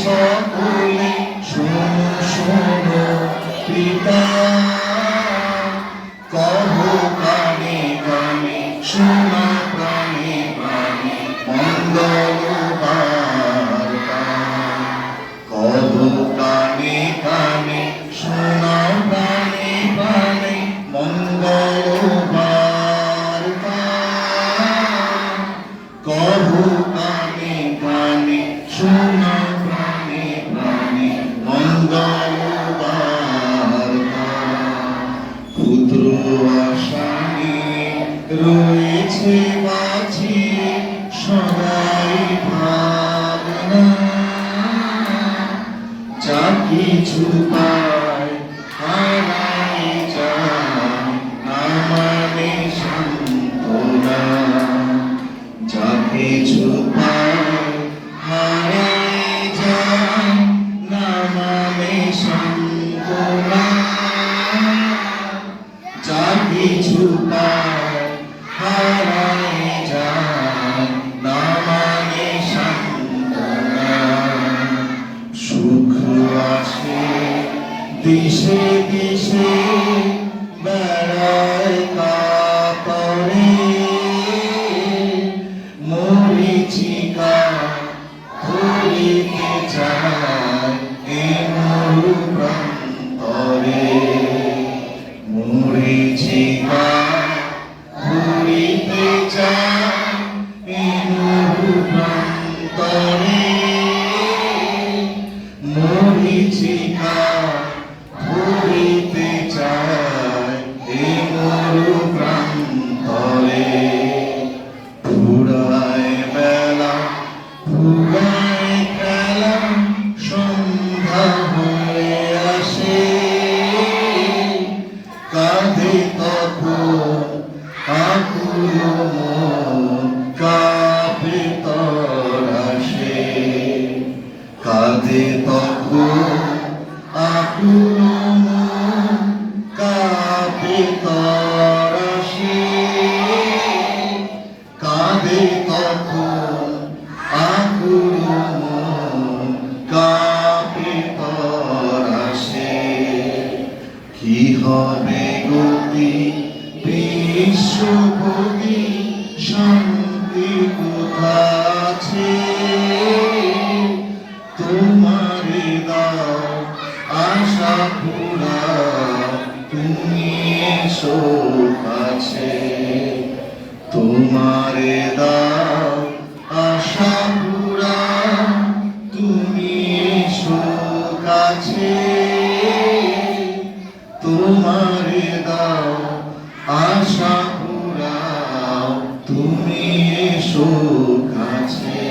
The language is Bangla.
সকলে শোনো শোনো পিতা, কহ কানে কানে শোনা প্রাণে প্রাণে মঙ্গল বার্তা। কহ কানে কানে শোনা প্রাণে প্রাণে মঙ্গল বার্তা। কহ কানে কানে শোনা প্রাণে প্রাণে মঙ্গল বার্তা। ক্ষুদ্র আশা নিয়ে রয়েছে বাঁচিয়ে সদাই ভাবনা, যা কিছু পায় হারাই যায় না মানে সান্ত্বনা। যা কিছু পায় হারাই যায় না মানে সান্ত্বনা। যা কিছু পায় হারাই যায় না মানে সান্ত্বনা। সুখ আসে দিশে দিশে বেড়ায় কাতরে, মরীচিকা ধরিতে চায় এ মরু প্রান্তরে। মরীচিকা ধরিতে চায় এ মরু প্রান্তরে। মরীচিকা ধরিতে চায় এ মরু প্রান্তরে। ফুরায় বেলা ফুরায় খেলা সন্ধ্যা হয়ে আসে, কাঁধে তখন আকুল মন কাঁপে তরাসে। কাঁধে তখন আকুল মন কাঁপে তরাসে। কাঁধে তখন আকুল মন কাঁপে তরাসে। কি হবে গতি বিশ্বভোগী শান্তি কোথাছে? তোমারে দাও আশা পুরা তুমি এসো কাছে। তোমারে দাও আশা পুরা তুমি এসো কাছে। তোমারে দাও আশা পুরা তুমি এসো কাছে।